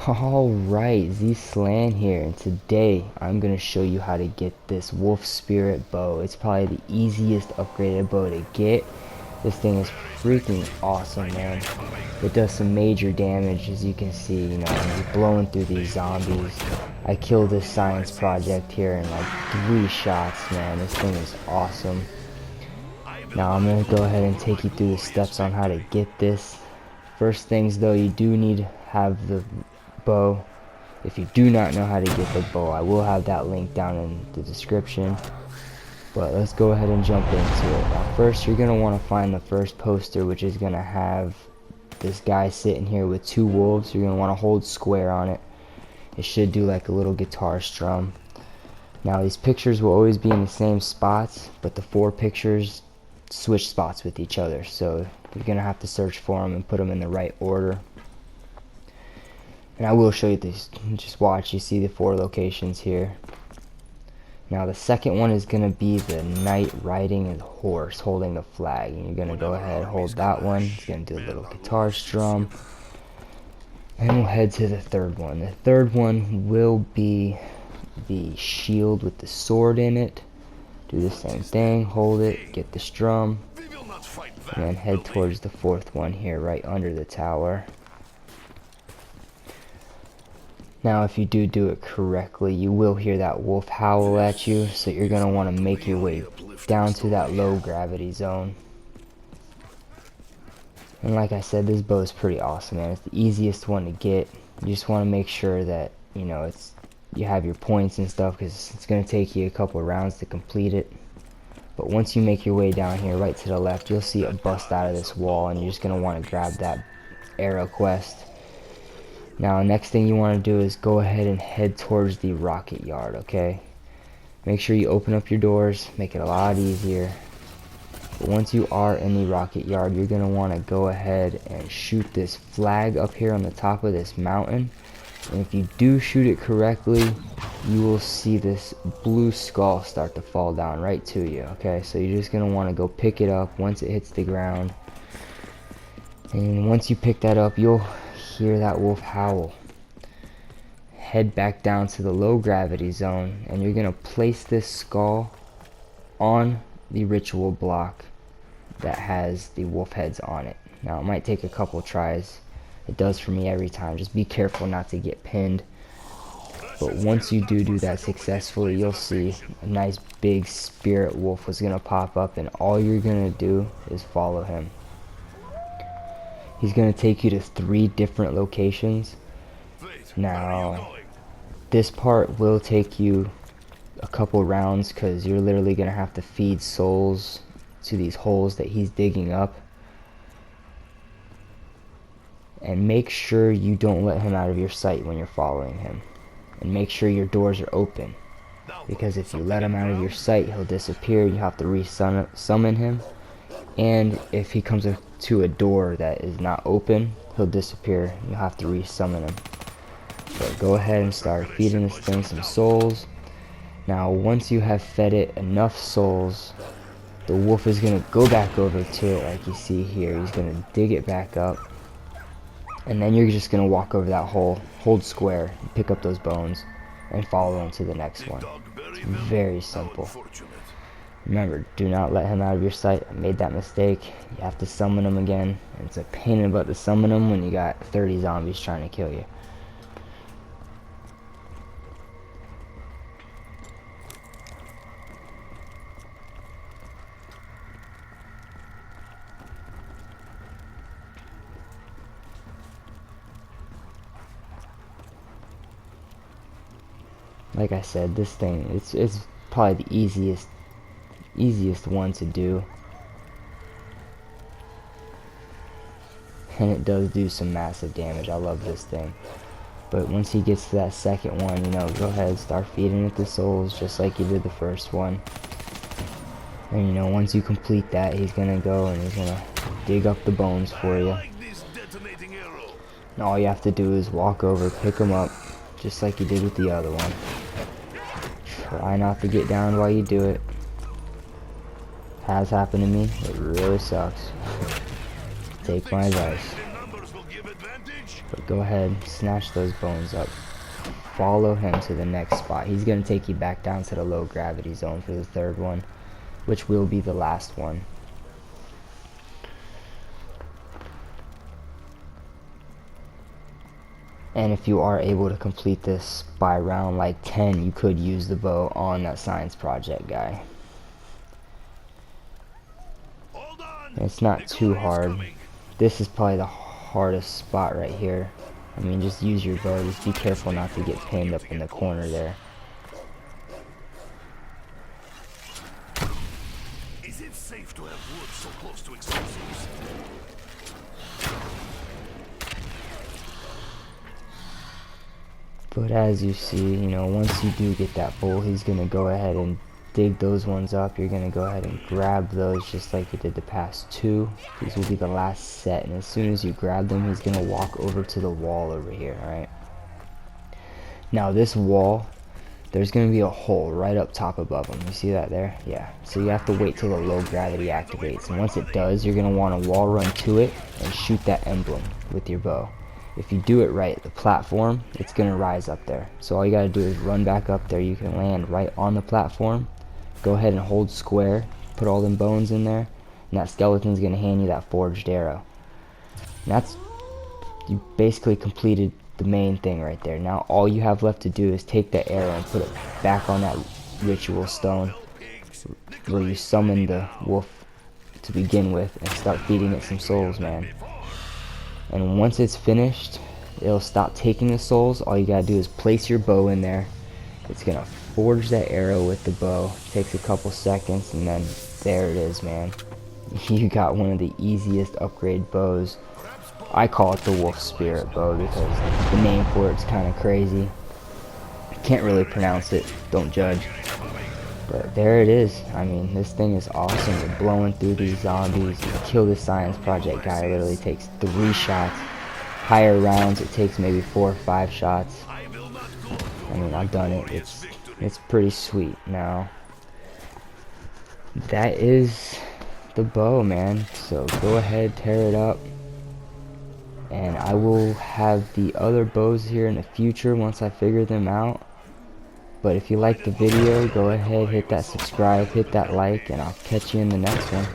Alright, Z-Slan here, and today I'm going to show you how to get this Wolf Spirit bow. It's probably the easiest upgraded bow to get. This thing is freaking awesome, man. It does some major damage, as you can see, you know, you're blowing through these zombies. I killed this science project here in like 3 shots, man. This thing is awesome. Now I'm going to go ahead and take you through the steps on how to get this. First things though, you do need to have the bow. If you do not know how to get the bow, I will have that link down in the description. But let's go ahead and jump into it. Now first you're going to want to find the first poster, which is going to have this guy sitting here with 2 wolves. You're going to want to hold square on it. It should do like a little guitar strum. Now these pictures will always be in the same spots, but the 4 pictures switch spots with each other, so you're gonna have to search for them and put them in the right order. And I will show you this. Just watch. You see the 4 locations here. Now the second one is gonna be the knight riding a horse holding the flag, and you're gonna go ahead and hold that one. It's gonna do a little guitar strum. And we'll head to the third one. The third one will be the shield with the sword in it. Do the same thing, hold it, get the strum, and then head towards the 4th one here, right under the tower. Now if you do it correctly, you will hear that wolf howl at you, so you're going to want to make your way down to that low gravity zone. And like I said, this bow is pretty awesome, man. It's the easiest one to get. You just want to make sure that, you know, you have your points and stuff, because it's going to take you a couple of rounds to complete it. But once you make your way down here right to the left, you'll see it bust out of this wall, and you're just going to want to grab that arrow quest. Now next thing you want to do is go ahead and head towards the rocket yard, okay? Make sure you open up your doors, make it a lot easier. But once you are in the rocket yard, you're going to want to go ahead and shoot this flag up here on the top of this mountain. And if you do shoot it correctly, you will see this blue skull start to fall down right to you. Okay, so you're just going to want to go pick it up once it hits the ground. And once you pick that up, you'll hear that wolf howl. Head back down to the low gravity zone, and you're going to place this skull on the ritual block that has the wolf heads on it. Now it might take a couple tries. It does for me every time. Just be careful not to get pinned. But once you do that successfully, you'll see a nice big spirit wolf was going to pop up, and all you're going to do is follow him. He's going to take you to 3 different locations. Now this part will take you a couple rounds, because you're literally going to have to feed souls to these holes that he's digging up. And make sure you don't let him out of your sight when you're following him. And make sure your doors are open, because if you let him out of your sight, he'll disappear. You have to re-summon him. And if he comes to a door that is not open, he'll disappear. You have to re-summon him. So go ahead and start feeding this thing some souls. Now once you have fed it enough souls, the wolf is going to go back over to it like you see here. He's going to dig it back up. And then you're just going to walk over that hole, hold square, pick up those bones, and follow them to the next one. It's very simple. Remember, do not let him out of your sight. I made that mistake. You have to summon him again. It's a pain in the butt to summon him when you got 30 zombies trying to kill you. Like I said, this thing, it's probably the easiest one to do. And it does do some massive damage. I love this thing. But once he gets to that second one, you know, go ahead and start feeding it the souls just like you did the first one. And you know, once you complete that, he's gonna go and he's gonna dig up the bones for you. And all you have to do is walk over, pick them up, just like you did with the other one. Try not to get down while you do it. Has happened to me. It really sucks. Take my advice. But go ahead, snatch those bones up. Follow him to the next spot. He's going to take you back down to the low gravity zone for the third one, which will be the last one. And if you are able to complete this by round like 10, you could use the bow on that science project guy. It's not too hard. This is probably the hardest spot right here. I mean, just use your bow. Just be careful not to get pinned up in the corner there. Is it safe to have wood so close to explosives? But as you see, you know, once you do get that bull, he's going to go ahead and dig those ones up. You're going to go ahead and grab those just like you did the past two. These will be the last set, and as soon as you grab them, he's going to walk over to the wall over here, alright? Now this wall, there's going to be a hole right up top above him. You see that there? Yeah. So you have to wait till the low gravity activates, and once it does, you're going to want to wall run to it and shoot that emblem with your bow. If you do it right, the platform, it's going to rise up there. So all you got to do is run back up there. You can land right on the platform. Go ahead and hold square. Put all them bones in there. And that skeleton's going to hand you that forged arrow. And that's, you basically completed the main thing right there. Now all you have left to do is take that arrow and put it back on that ritual stone where you summon the wolf to begin with and start feeding it some souls, man. And once it's finished, it'll stop taking the souls. All you gotta do is place your bow in there. It's gonna forge that arrow with the bow. Takes a couple seconds, and then there it is, man. You got one of the easiest upgrade bows. I call it the Wolf Spirit bow because the name for it's kind of crazy. Can't really pronounce it, don't judge. But there it is. I mean, this thing is awesome. You're blowing through these zombies. You kill this science project guy. It literally takes 3 shots. Higher rounds, it takes maybe 4 or 5 shots. I mean, I've done it. It's pretty sweet. Now, that is the bow, man. So go ahead, tear it up. And I will have the other bows here in the future once I figure them out. But if you liked the video, go ahead, hit that subscribe, hit that like, and I'll catch you in the next one.